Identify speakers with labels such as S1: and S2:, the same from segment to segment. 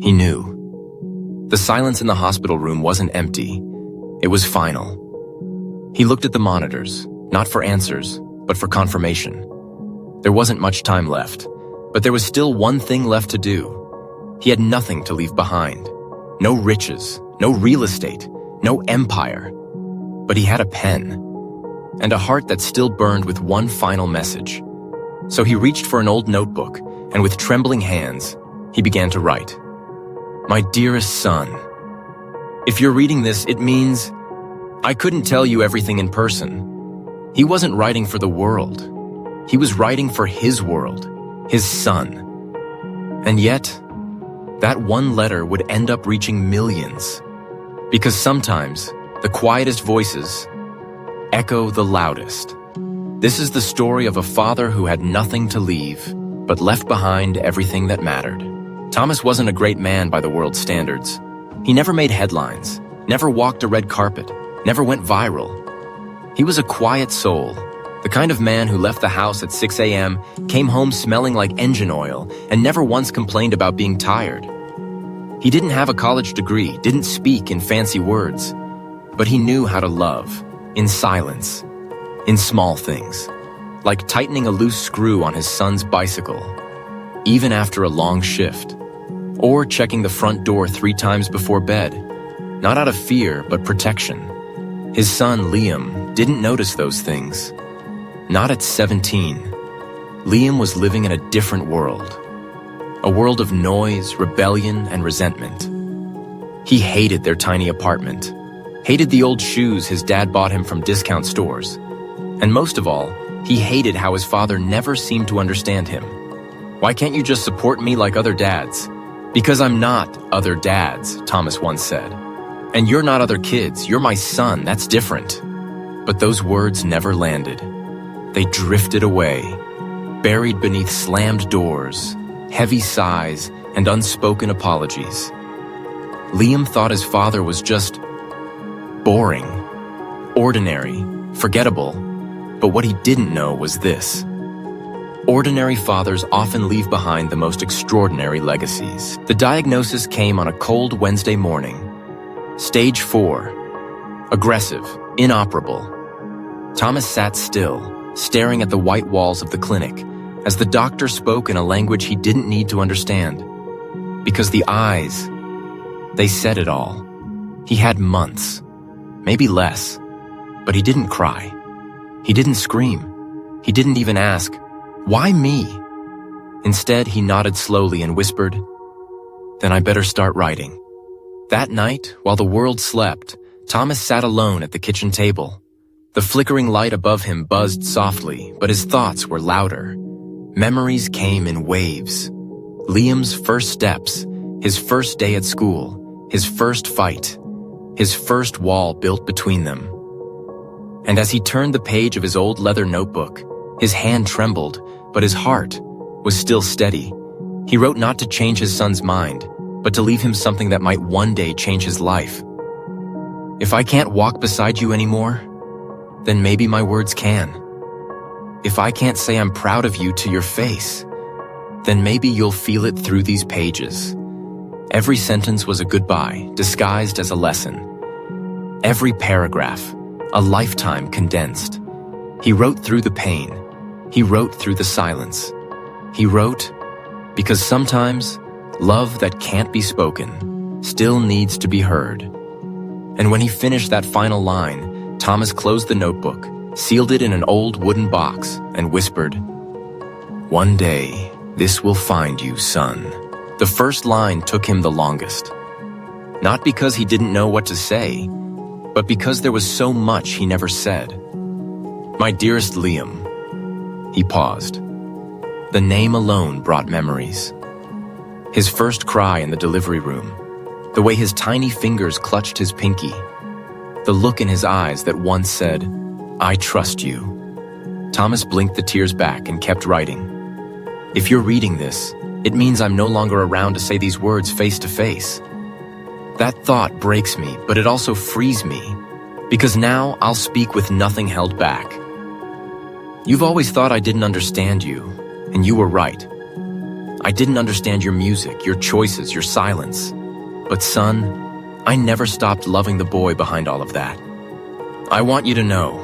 S1: He knew. The silence in the hospital room wasn't empty. It was final. He looked at the monitors, not for answers, but for confirmation. There wasn't much time left, but there was still one thing left to do. He had nothing to leave behind. No riches, no real estate, no empire. But he had a pen, and a heart that still burned with one final message. So he reached for an old notebook, and with trembling hands, he began to write. My dearest son, if you're reading this, it means I couldn't tell you everything in person. He wasn't writing for the world. He was writing for his world, his son. And yet, that one letter would end up reaching millions. Because sometimes, the quietest voices echo the loudest. This is the story of a father who had nothing to leave, but left behind everything that mattered. Thomas wasn't a great man by the world's standards. He never made headlines, never walked a red carpet, never went viral. He was a quiet soul, the kind of man who left the house at 6 a.m., came home smelling like engine oil, and never once complained about being tired. He didn't have a college degree, didn't speak in fancy words, but he knew how to love, in silence, in small things, like tightening a loose screw on his son's bicycle, even after a long shift, or checking the front door 3 times before bed, not out of fear, but protection. His son, Liam, didn't notice those things. Not at 17. Liam was living in a different world. A world of noise, rebellion, and resentment. He hated their tiny apartment, hated the old shoes his dad bought him from discount stores. And most of all, he hated how his father never seemed to understand him. Why can't you just support me like other dads? Because I'm not other dads, Thomas once said. And you're not other kids, you're my son, that's different. But those words never landed. They drifted away, buried beneath slammed doors, heavy sighs, and unspoken apologies. Liam thought his father was just boring, ordinary, forgettable, but what he didn't know was this. Ordinary fathers often leave behind the most extraordinary legacies. The diagnosis came on a cold Wednesday morning. Stage 4. Aggressive, inoperable. Thomas sat still, staring at the white walls of the clinic, as the doctor spoke in a language he didn't need to understand. Because the eyes, they said it all. He had months, maybe less, but he didn't cry. He didn't scream. He didn't even ask, "Why me?" Instead, he nodded slowly and whispered, "Then I better start writing." That night, while the world slept, Thomas sat alone at the kitchen table. The flickering light above him buzzed softly, but his thoughts were louder. Memories came in waves. Liam's first steps, his first day at school, his first fight, his first wall built between them. And as he turned the page of his old leather notebook, his hand trembled, but his heart was still steady. He wrote not to change his son's mind, but to leave him something that might one day change his life. If I can't walk beside you anymore, then maybe my words can. If I can't say I'm proud of you to your face, then maybe you'll feel it through these pages. Every sentence was a goodbye, disguised as a lesson. Every paragraph, a lifetime condensed. He wrote through the pain. He wrote through the silence. He wrote because sometimes love that can't be spoken still needs to be heard. And when he finished that final line, Thomas closed the notebook, sealed it in an old wooden box, and whispered, "One day, this will find you, son." The first line took him the longest. Not because he didn't know what to say, but because there was so much he never said. "My dearest Liam." He paused. The name alone brought memories. His first cry in the delivery room, the way his tiny fingers clutched his pinky, the look in his eyes that once said, "I trust you." Thomas blinked the tears back and kept writing. If you're reading this, it means I'm no longer around to say these words face to face. That thought breaks me, but it also frees me, because now I'll speak with nothing held back. You've always thought I didn't understand you, and you were right. I didn't understand your music, your choices, your silence. But son, I never stopped loving the boy behind all of that. I want you to know,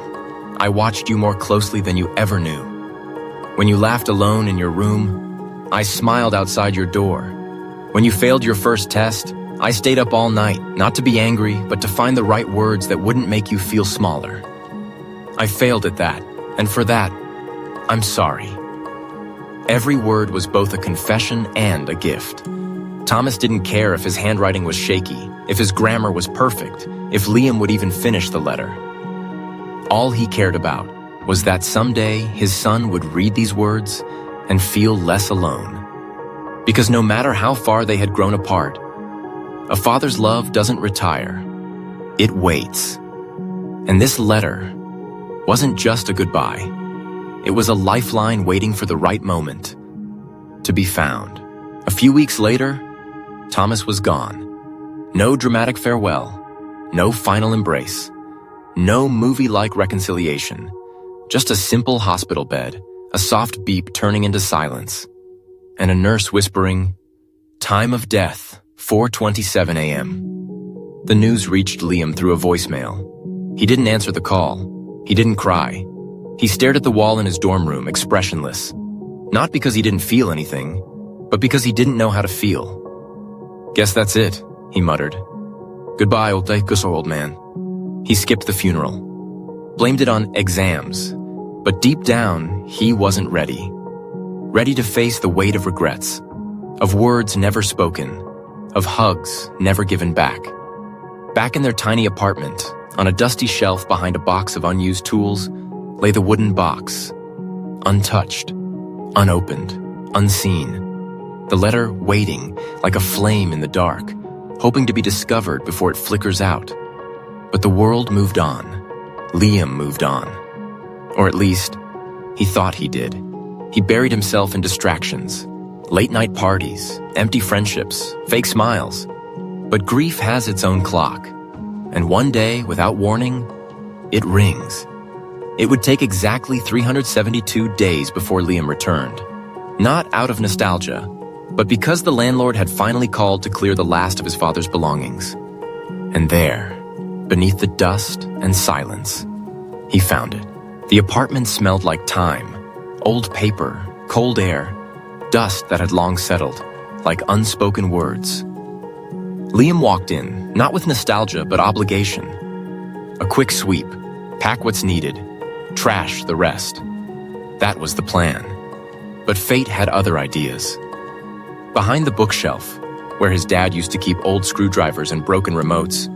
S1: I watched you more closely than you ever knew. When you laughed alone in your room, I smiled outside your door. When you failed your first test, I stayed up all night, not to be angry, but to find the right words that wouldn't make you feel smaller. I failed at that, and for that, I'm sorry. Every word was both a confession and a gift. Thomas didn't care if his handwriting was shaky, if his grammar was perfect, if Liam would even finish the letter. All he cared about was that someday his son would read these words and feel less alone. Because no matter how far they had grown apart, a father's love doesn't retire. It waits. And this letter wasn't just a goodbye. It was a lifeline waiting for the right moment to be found. A few weeks later, Thomas was gone. No dramatic farewell, no final embrace, no movie-like reconciliation, just a simple hospital bed, a soft beep turning into silence, and a nurse whispering, "Time of death, 4:27 a.m. The news reached Liam through a voicemail. He didn't answer the call. He didn't cry. He stared at the wall in his dorm room, expressionless. Not because he didn't feel anything, but because he didn't know how to feel. "Guess that's it," he muttered. "Goodbye, old man." He skipped the funeral, blamed it on exams, but deep down, he wasn't ready. Ready to face the weight of regrets, of words never spoken, of hugs never given back. Back in their tiny apartment, on a dusty shelf behind a box of unused tools, lay the wooden box, untouched, unopened, unseen. The letter waiting like a flame in the dark, hoping to be discovered before it flickers out. But the world moved on. Liam moved on. Or at least, he thought he did. He buried himself in distractions, late-night parties, empty friendships, fake smiles. But grief has its own clock, and one day, without warning, it rings. It would take exactly 372 days before Liam returned. Not out of nostalgia, but because the landlord had finally called to clear the last of his father's belongings. And there, beneath the dust and silence, he found it. The apartment smelled like time, old paper, cold air, dust that had long settled, like unspoken words. Liam walked in, not with nostalgia, but obligation. A quick sweep, pack what's needed, trash the rest. That was the plan. But fate had other ideas. Behind the bookshelf, where his dad used to keep old screwdrivers and broken remotes,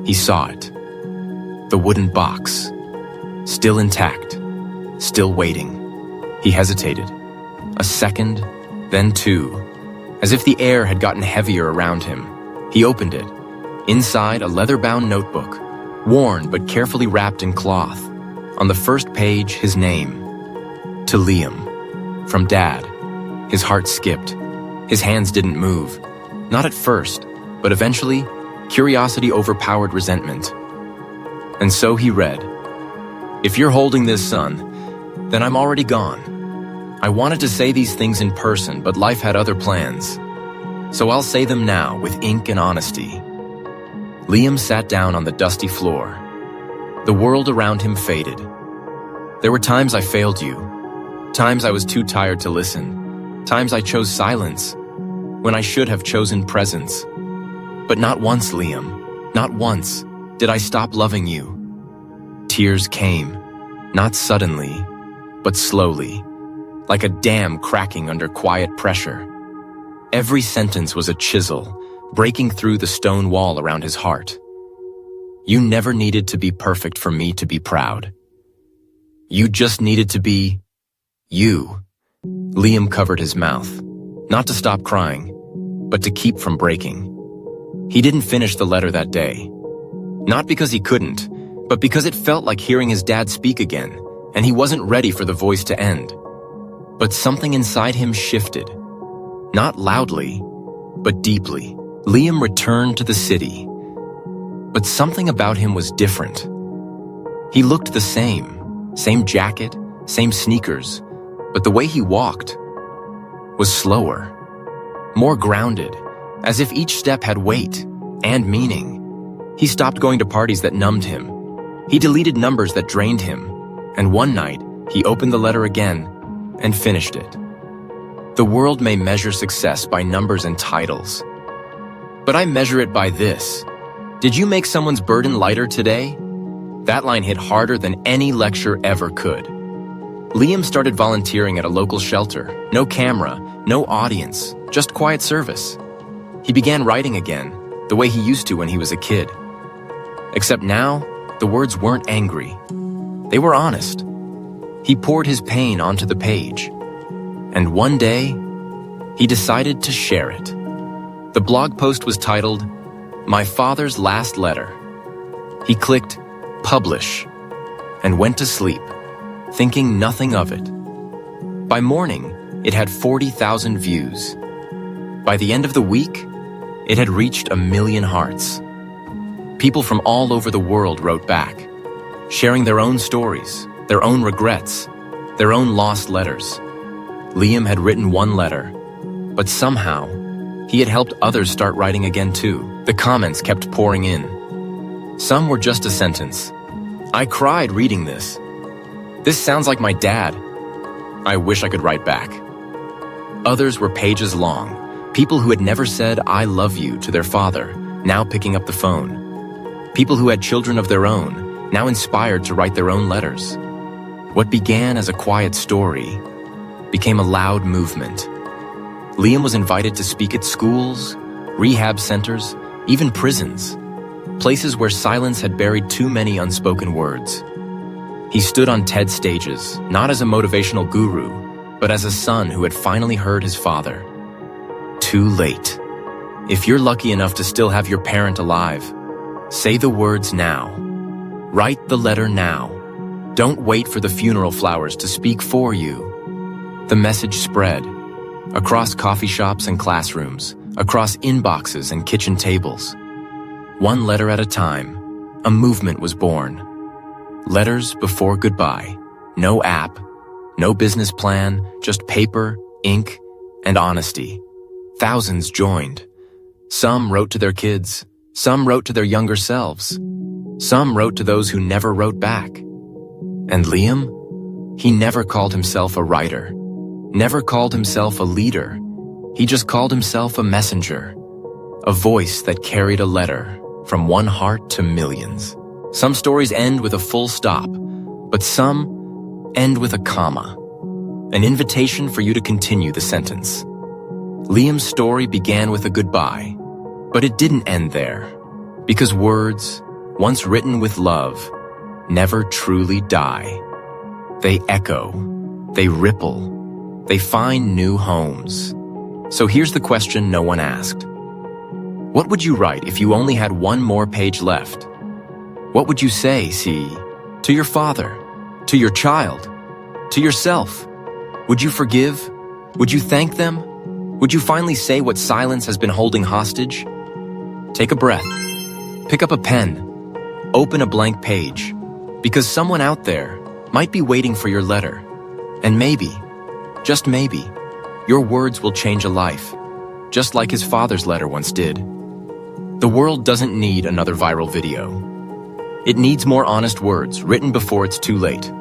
S1: he saw it. The wooden box, still intact, still waiting. He hesitated. A second, then two. As if the air had gotten heavier around him, he opened it. Inside, a leather-bound notebook, worn but carefully wrapped in cloth. On the first page, his name. To Liam. From Dad. His heart skipped. His hands didn't move. Not at first, but eventually, curiosity overpowered resentment. And so he read, "If you're holding this, son, then I'm already gone. I wanted to say these things in person, but life had other plans. So I'll say them now with ink and honesty." Liam sat down on the dusty floor. The world around him faded. "There were times I failed you. Times I was too tired to listen. Times I chose silence, when I should have chosen presence. But not once, Liam, not once, did I stop loving you." Tears came, not suddenly, but slowly, like a dam cracking under quiet pressure. Every sentence was a chisel, breaking through the stone wall around his heart. "You never needed to be perfect for me to be proud. You just needed to be you." Liam covered his mouth, not to stop crying, but to keep from breaking. He didn't finish the letter that day. Not because he couldn't, but because it felt like hearing his dad speak again, and he wasn't ready for the voice to end. But something inside him shifted. Not loudly, but deeply. Liam returned to the city. But something about him was different. He looked the same jacket, same sneakers, but the way he walked, was slower, more grounded, as if each step had weight and meaning. He stopped going to parties that numbed him. He deleted numbers that drained him. And one night, he opened the letter again and finished it. The world may measure success by numbers and titles, but I measure it by this. Did you make someone's burden lighter today? That line hit harder than any lecture ever could. Liam started volunteering at a local shelter. No camera, no audience, just quiet service. He began writing again, the way he used to when he was a kid. Except now, the words weren't angry. They were honest. He poured his pain onto the page. And one day, he decided to share it. The blog post was titled, "My Father's Last Letter." He clicked publish and went to sleep, thinking nothing of it. By morning, it had 40,000 views. By the end of the week, it had reached 1 million hearts. People from all over the world wrote back, sharing their own stories, their own regrets, their own lost letters. Liam had written one letter, but somehow, he had helped others start writing again too. The comments kept pouring in. Some were just a sentence. "I cried reading this. This sounds like my dad. I wish I could write back." Others were pages long, people who had never said "I love you" to their father, now picking up the phone. People who had children of their own, now inspired to write their own letters. What began as a quiet story became a loud movement. Liam was invited to speak at schools, rehab centers, even prisons, places where silence had buried too many unspoken words. He stood on TED stages, not as a motivational guru, but as a son who had finally heard his father. Too late. If you're lucky enough to still have your parent alive, say the words now. Write the letter now. Don't wait for the funeral flowers to speak for you. The message spread across coffee shops and classrooms, across inboxes and kitchen tables. One letter at a time, a movement was born. Letters before goodbye. No app, no business plan, just paper, ink, and honesty. Thousands joined. Some wrote to their kids. Some wrote to their younger selves. Some wrote to those who never wrote back. And Liam? He never called himself a writer. Never called himself a leader. He just called himself a messenger. A voice that carried a letter from one heart to millions. Some stories end with a full stop, but some end with a comma. An invitation for you to continue the sentence. Liam's story began with a goodbye, but it didn't end there. Because words, once written with love, never truly die. They echo, they ripple, they find new homes. So here's the question no one asked. What would you write if you only had one more page left? What would you say, to your father, to your child, to yourself? Would you forgive? Would you thank them? Would you finally say what silence has been holding hostage? Take a breath. Pick up a pen. Open a blank page. Because someone out there might be waiting for your letter. And maybe, just maybe, your words will change a life, just like his father's letter once did. The world doesn't need another viral video. It needs more honest words written before it's too late.